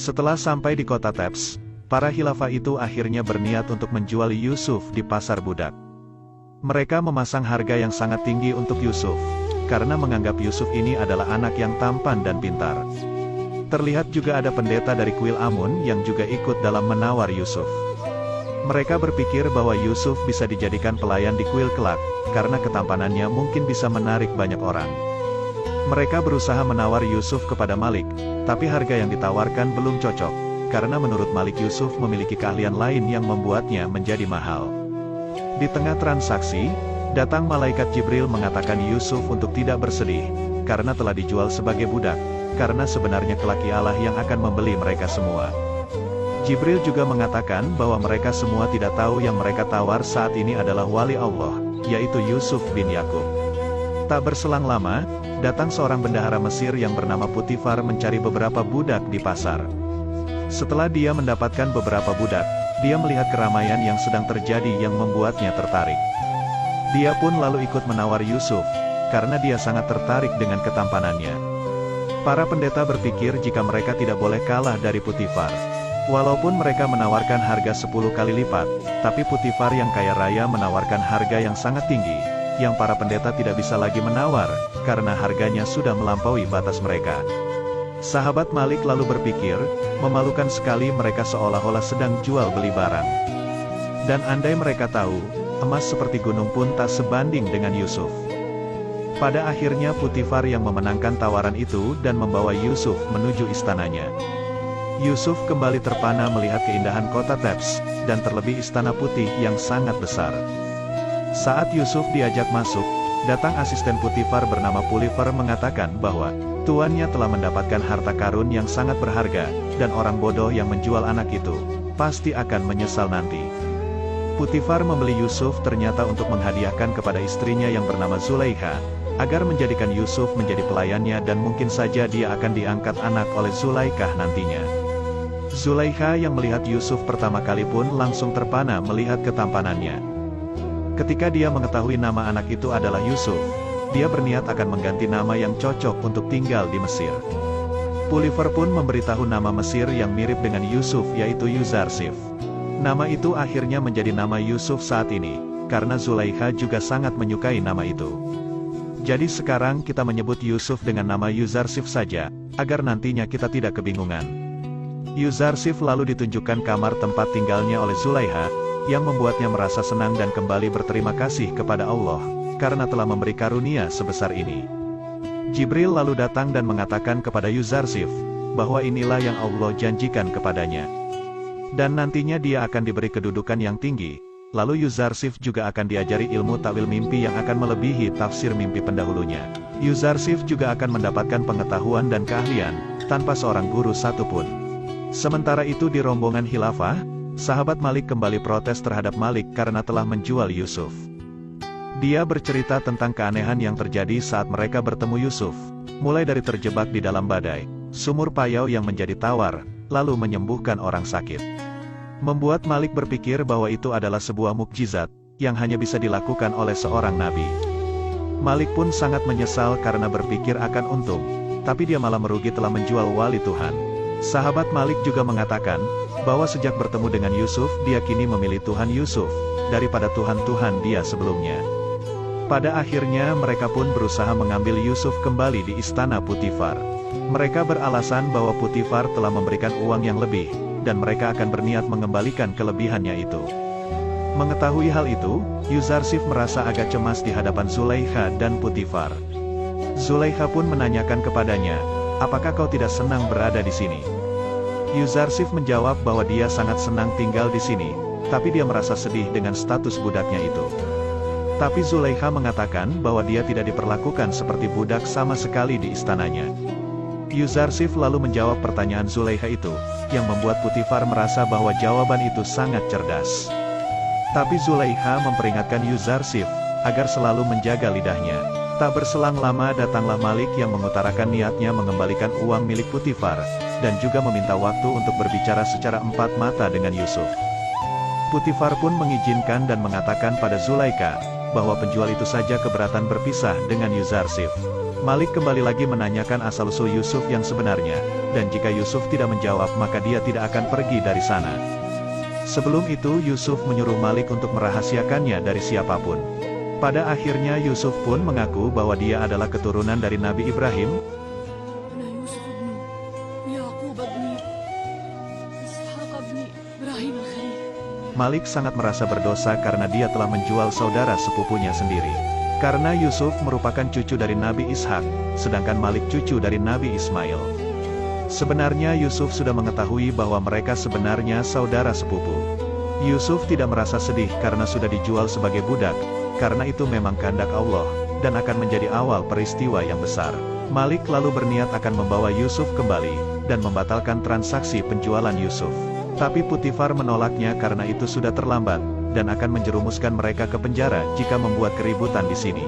Setelah sampai di kota Thebes, para khilafah itu akhirnya berniat untuk menjual Yusuf di pasar budak. Mereka memasang harga yang sangat tinggi untuk Yusuf, karena menganggap Yusuf ini adalah anak yang tampan dan pintar. Terlihat juga ada pendeta dari kuil Amun yang juga ikut dalam menawar Yusuf. Mereka berpikir bahwa Yusuf bisa dijadikan pelayan di kuil kelak, karena ketampanannya mungkin bisa menarik banyak orang. Mereka berusaha menawar Yusuf kepada Malik, tapi harga yang ditawarkan belum cocok, karena menurut Malik Yusuf memiliki keahlian lain yang membuatnya menjadi mahal. Di tengah transaksi, datang malaikat Jibril mengatakan Yusuf untuk tidak bersedih, karena telah dijual sebagai budak, karena sebenarnya kelak Allah yang akan membeli mereka semua. Jibril juga mengatakan bahwa mereka semua tidak tahu yang mereka tawar saat ini adalah wali Allah, yaitu Yusuf bin Yakub. Tak berselang lama, datang seorang bendahara Mesir yang bernama Putifar mencari beberapa budak di pasar. Setelah dia mendapatkan beberapa budak, dia melihat keramaian yang sedang terjadi yang membuatnya tertarik. Dia pun lalu ikut menawar Yusuf, karena dia sangat tertarik dengan ketampanannya. Para pendeta berpikir jika mereka tidak boleh kalah dari Putifar. Walaupun mereka menawarkan harga 10 kali lipat, tapi Putifar yang kaya raya menawarkan harga yang sangat tinggi, yang para pendeta tidak bisa lagi menawar, karena harganya sudah melampaui batas mereka. Sahabat Malik lalu berpikir, memalukan sekali mereka seolah-olah sedang jual beli barang. Dan andai mereka tahu, emas seperti gunung pun tak sebanding dengan Yusuf. Pada akhirnya Putifar yang memenangkan tawaran itu dan membawa Yusuf menuju istananya. Yusuf kembali terpana melihat keindahan kota Thebes, dan terlebih istana putih yang sangat besar. Saat Yusuf diajak masuk, datang asisten Putifar bernama Pulifer mengatakan bahwa tuannya telah mendapatkan harta karun yang sangat berharga, dan orang bodoh yang menjual anak itu pasti akan menyesal nanti. Putifar membeli Yusuf ternyata untuk menghadiahkan kepada istrinya yang bernama Zulaikha, agar menjadikan Yusuf menjadi pelayannya dan mungkin saja dia akan diangkat anak oleh Zulaikha nantinya. Zulaikha yang melihat Yusuf pertama kali pun langsung terpana melihat ketampanannya. Ketika dia mengetahui nama anak itu adalah Yusuf, dia berniat akan mengganti nama yang cocok untuk tinggal di Mesir. Pulifer pun memberitahu nama Mesir yang mirip dengan Yusuf yaitu Yuzarsif. Nama itu akhirnya menjadi nama Yusuf saat ini, karena Zulaikha juga sangat menyukai nama itu. Jadi sekarang kita menyebut Yusuf dengan nama Yuzarsif saja, agar nantinya kita tidak kebingungan. Yuzarsif lalu ditunjukkan kamar tempat tinggalnya oleh Zulaikha, yang membuatnya merasa senang dan kembali berterima kasih kepada Allah, karena telah memberi karunia sebesar ini. Jibril lalu datang dan mengatakan kepada Yuzarsif, bahwa inilah yang Allah janjikan kepadanya. Dan nantinya dia akan diberi kedudukan yang tinggi, lalu Yuzarsif juga akan diajari ilmu takwil mimpi yang akan melebihi tafsir mimpi pendahulunya. Yuzarsif juga akan mendapatkan pengetahuan dan keahlian, tanpa seorang guru satupun. Sementara itu di rombongan khilafah, sahabat Malik kembali protes terhadap Malik karena telah menjual Yusuf. Dia bercerita tentang keanehan yang terjadi saat mereka bertemu Yusuf, mulai dari terjebak di dalam badai, sumur payau yang menjadi tawar, lalu menyembuhkan orang sakit. Membuat Malik berpikir bahwa itu adalah sebuah mukjizat, yang hanya bisa dilakukan oleh seorang nabi. Malik pun sangat menyesal karena berpikir akan untung, tapi dia malah merugi telah menjual wali Tuhan. Sahabat Malik juga mengatakan, bahwa sejak bertemu dengan Yusuf dia kini memilih Tuhan Yusuf, daripada Tuhan-Tuhan dia sebelumnya. Pada akhirnya mereka pun berusaha mengambil Yusuf kembali di istana Putifar. Mereka beralasan bahwa Putifar telah memberikan uang yang lebih, dan mereka akan berniat mengembalikan kelebihannya itu. Mengetahui hal itu, Yuzarsif merasa agak cemas di hadapan Zulaikha dan Putifar. Zulaikha pun menanyakan kepadanya, apakah kau tidak senang berada di sini? Yuzarsif menjawab bahwa dia sangat senang tinggal di sini, tapi dia merasa sedih dengan status budaknya itu. Tapi Zulaikha mengatakan bahwa dia tidak diperlakukan seperti budak sama sekali di istananya. Yuzarsif lalu menjawab pertanyaan Zulaikha itu, yang membuat Putifar merasa bahwa jawaban itu sangat cerdas. Tapi Zulaikha memperingatkan Yuzarsif, agar selalu menjaga lidahnya. Tak berselang lama datanglah Malik yang mengutarakan niatnya mengembalikan uang milik Putifar, dan juga meminta waktu untuk berbicara secara empat mata dengan Yusuf. Putifar pun mengizinkan dan mengatakan pada Zulaikha, bahwa penjual itu saja keberatan berpisah dengan Yuzarsif. Malik kembali lagi menanyakan asal-usul Yusuf yang sebenarnya, dan jika Yusuf tidak menjawab maka dia tidak akan pergi dari sana. Sebelum itu Yusuf menyuruh Malik untuk merahasiakannya dari siapapun. Pada akhirnya Yusuf pun mengaku bahwa dia adalah keturunan dari Nabi Ibrahim. Malik sangat merasa berdosa karena dia telah menjual saudara sepupunya sendiri. Karena Yusuf merupakan cucu dari Nabi Ishak, sedangkan Malik cucu dari Nabi Ismail. Sebenarnya Yusuf sudah mengetahui bahwa mereka sebenarnya saudara sepupu. Yusuf tidak merasa sedih karena sudah dijual sebagai budak, karena itu memang kehendak Allah, dan akan menjadi awal peristiwa yang besar. Malik lalu berniat akan membawa Yusuf kembali, dan membatalkan transaksi penjualan Yusuf. Tapi Putifar menolaknya karena itu sudah terlambat, dan akan menjerumuskan mereka ke penjara jika membuat keributan di sini.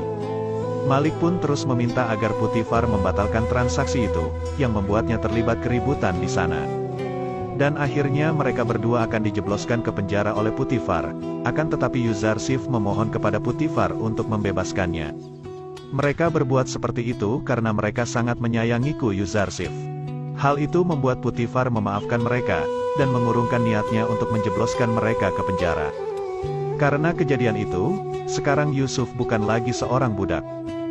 Malik pun terus meminta agar Putifar membatalkan transaksi itu, yang membuatnya terlibat keributan di sana. Dan akhirnya mereka berdua akan dijebloskan ke penjara oleh Putifar, akan tetapi Yuzarsif memohon kepada Putifar untuk membebaskannya. Mereka berbuat seperti itu karena mereka sangat menyayangiku Yuzarsif. Hal itu membuat Putifar memaafkan mereka, dan mengurungkan niatnya untuk menjebloskan mereka ke penjara. Karena kejadian itu, sekarang Yusuf bukan lagi seorang budak.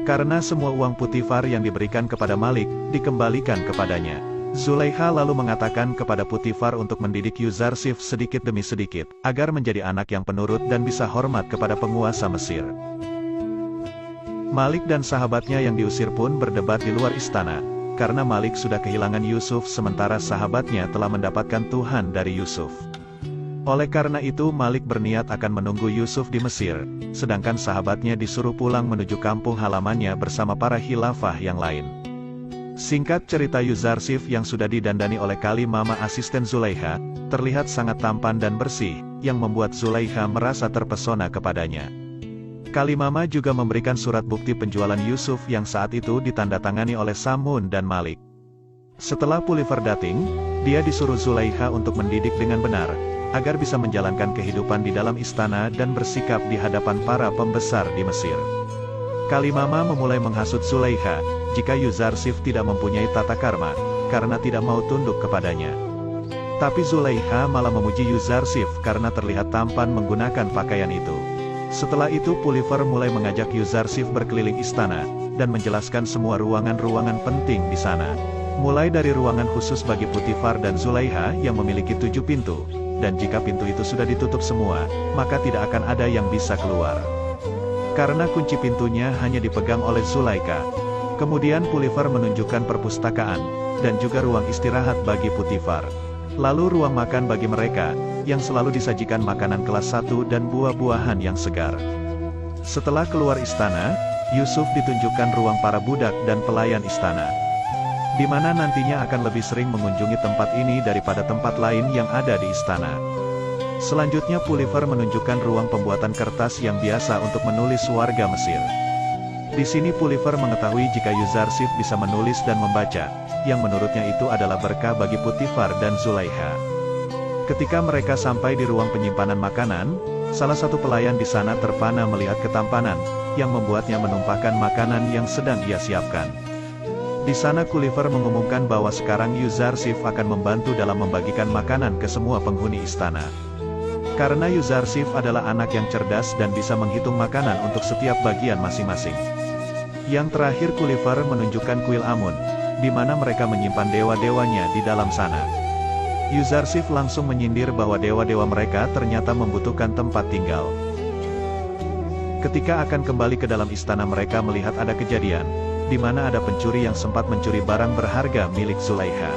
Karena semua uang Putifar yang diberikan kepada Malik, dikembalikan kepadanya. Zulaikha lalu mengatakan kepada Putifar untuk mendidik Yuzarsif sedikit demi sedikit, agar menjadi anak yang penurut dan bisa hormat kepada penguasa Mesir. Malik dan sahabatnya yang diusir pun berdebat di luar istana, karena Malik sudah kehilangan Yusuf sementara sahabatnya telah mendapatkan Tuhan dari Yusuf. Oleh karena itu Malik berniat akan menunggu Yusuf di Mesir, sedangkan sahabatnya disuruh pulang menuju kampung halamannya bersama para khilafah yang lain. Singkat cerita Yuzarsif yang sudah didandani oleh Kali Mama asisten Zulaikha, terlihat sangat tampan dan bersih, yang membuat Zulaikha merasa terpesona kepadanya. Kali Mama juga memberikan surat bukti penjualan Yusuf yang saat itu ditandatangani oleh Samun dan Malik. Setelah Putifar dating, dia disuruh Zulaikha untuk mendidik dengan benar, agar bisa menjalankan kehidupan di dalam istana dan bersikap di hadapan para pembesar di Mesir. Kali Mama memulai menghasut Zulaikha, jika Yuzarsif tidak mempunyai tata karma, karena tidak mau tunduk kepadanya. Tapi Zulaikha malah memuji Yuzarsif karena terlihat tampan menggunakan pakaian itu. Setelah itu Putifar mulai mengajak Yuzarsif berkeliling istana, dan menjelaskan semua ruangan-ruangan penting di sana. Mulai dari ruangan khusus bagi Putifar dan Zulaikha yang memiliki 7 pintu, dan jika pintu itu sudah ditutup semua, maka tidak akan ada yang bisa keluar. Karena kunci pintunya hanya dipegang oleh Zulaikha. Kemudian Putifar menunjukkan perpustakaan, dan juga ruang istirahat bagi Putifar. Lalu ruang makan bagi mereka, yang selalu disajikan makanan kelas 1 dan buah-buahan yang segar. Setelah keluar istana, Yusuf ditunjukkan ruang para budak dan pelayan istana, di mana nantinya akan lebih sering mengunjungi tempat ini daripada tempat lain yang ada di istana. Selanjutnya Putifar menunjukkan ruang pembuatan kertas yang biasa untuk menulis warga Mesir. Di sini Putifar mengetahui jika Yuzarsif bisa menulis dan membaca, yang menurutnya itu adalah berkah bagi Putifar dan Zulaikha. Ketika mereka sampai di ruang penyimpanan makanan, salah satu pelayan di sana terpana melihat ketampanan, yang membuatnya menumpahkan makanan yang sedang ia siapkan. Di sana Putifar mengumumkan bahwa sekarang Yuzarsif akan membantu dalam membagikan makanan ke semua penghuni istana. Karena Yuzarsif adalah anak yang cerdas dan bisa menghitung makanan untuk setiap bagian masing-masing. Yang terakhir Putifar menunjukkan kuil Amun, di mana mereka menyimpan dewa-dewanya di dalam sana. Yuzarsif langsung menyindir bahwa dewa-dewa mereka ternyata membutuhkan tempat tinggal. Ketika akan kembali ke dalam istana mereka melihat ada kejadian, di mana ada pencuri yang sempat mencuri barang berharga milik Zulaikha.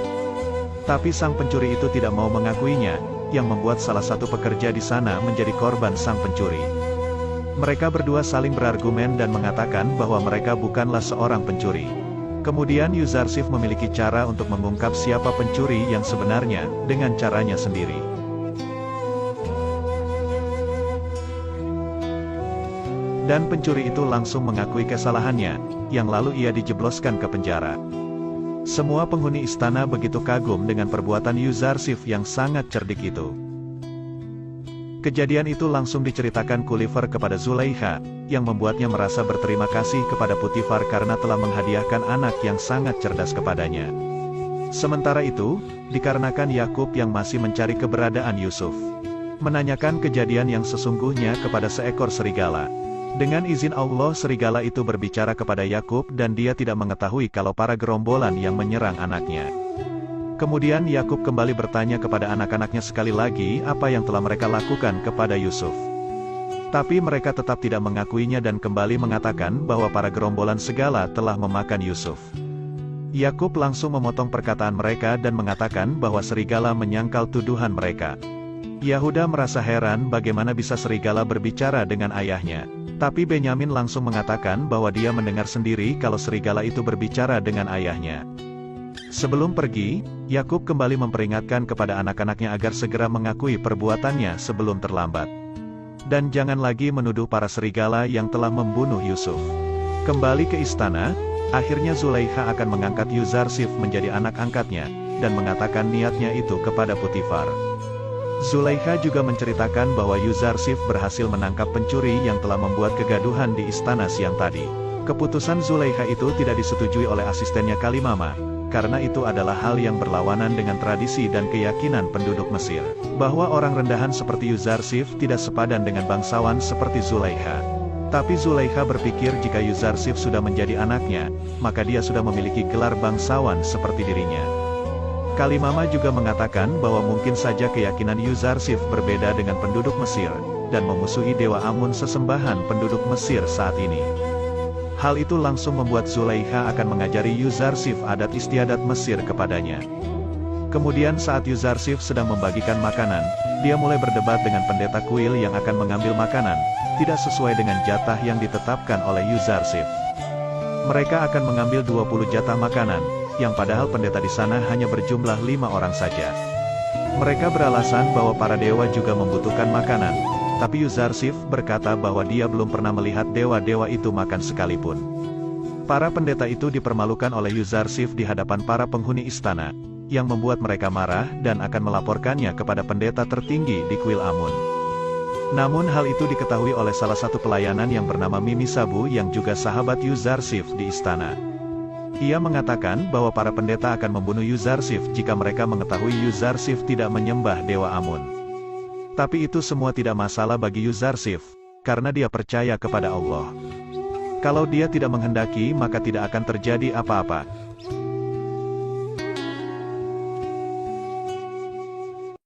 Tapi sang pencuri itu tidak mau mengakuinya, yang membuat salah satu pekerja di sana menjadi korban sang pencuri. Mereka berdua saling berargumen dan mengatakan bahwa mereka bukanlah seorang pencuri. Kemudian Yuzarsif memiliki cara untuk mengungkap siapa pencuri yang sebenarnya, dengan caranya sendiri. Dan pencuri itu langsung mengakui kesalahannya, yang lalu ia dijebloskan ke penjara. Semua penghuni istana begitu kagum dengan perbuatan Yuzarsif yang sangat cerdik itu. Kejadian itu langsung diceritakan Gulliver kepada Zulaikha, yang membuatnya merasa berterima kasih kepada Potifar karena telah menghadiahkan anak yang sangat cerdas kepadanya. Sementara itu, dikarenakan Yakub yang masih mencari keberadaan Yusuf, menanyakan kejadian yang sesungguhnya kepada seekor serigala. Dengan izin Allah, serigala itu berbicara kepada Yakub dan dia tidak mengetahui kalau para gerombolan yang menyerang anaknya. Kemudian Yakub kembali bertanya kepada anak-anaknya sekali lagi apa yang telah mereka lakukan kepada Yusuf. Tapi mereka tetap tidak mengakuinya dan kembali mengatakan bahwa para gerombolan segala telah memakan Yusuf. Yakub langsung memotong perkataan mereka dan mengatakan bahwa serigala menyangkal tuduhan mereka. Yahuda merasa heran bagaimana bisa serigala berbicara dengan ayahnya. Tapi Benyamin langsung mengatakan bahwa dia mendengar sendiri kalau serigala itu berbicara dengan ayahnya. Sebelum pergi, Yakub kembali memperingatkan kepada anak-anaknya agar segera mengakui perbuatannya sebelum terlambat. Dan jangan lagi menuduh para serigala yang telah membunuh Yusuf. Kembali ke istana, akhirnya Zulaikha akan mengangkat Yuzarsif menjadi anak angkatnya, dan mengatakan niatnya itu kepada Potifar. Zulaikha juga menceritakan bahwa Yuzarsif berhasil menangkap pencuri yang telah membuat kegaduhan di istana siang tadi. Keputusan Zulaikha itu tidak disetujui oleh asistennya Kalimama, karena itu adalah hal yang berlawanan dengan tradisi dan keyakinan penduduk Mesir, bahwa orang rendahan seperti Yuzarsif tidak sepadan dengan bangsawan seperti Zulaikha. Tapi Zulaikha berpikir jika Yuzarsif sudah menjadi anaknya, maka dia sudah memiliki gelar bangsawan seperti dirinya. Kalimama juga mengatakan bahwa mungkin saja keyakinan Yuzarsif berbeda dengan penduduk Mesir, dan memusuhi dewa Amun sesembahan penduduk Mesir saat ini. Hal itu langsung membuat Zulaikha akan mengajari Yuzarsif adat istiadat Mesir kepadanya. Kemudian saat Yuzarsif sedang membagikan makanan, dia mulai berdebat dengan pendeta kuil yang akan mengambil makanan, tidak sesuai dengan jatah yang ditetapkan oleh Yuzarsif. Mereka akan mengambil 20 jatah makanan, yang padahal pendeta di sana hanya berjumlah 5 orang saja. Mereka beralasan bahwa para dewa juga membutuhkan makanan, tapi Yuzarsif berkata bahwa dia belum pernah melihat dewa-dewa itu makan sekalipun. Para pendeta itu dipermalukan oleh Yuzarsif di hadapan para penghuni istana, yang membuat mereka marah dan akan melaporkannya kepada pendeta tertinggi di kuil Amun. Namun hal itu diketahui oleh salah satu pelayanan yang bernama Mimisabu yang juga sahabat Yuzarsif di istana. Ia mengatakan bahwa para pendeta akan membunuh Yuzarsif jika mereka mengetahui Yuzarsif tidak menyembah dewa Amun. Tapi itu semua tidak masalah bagi Yuzarsif, karena dia percaya kepada Allah. Kalau dia tidak menghendaki maka tidak akan terjadi apa-apa.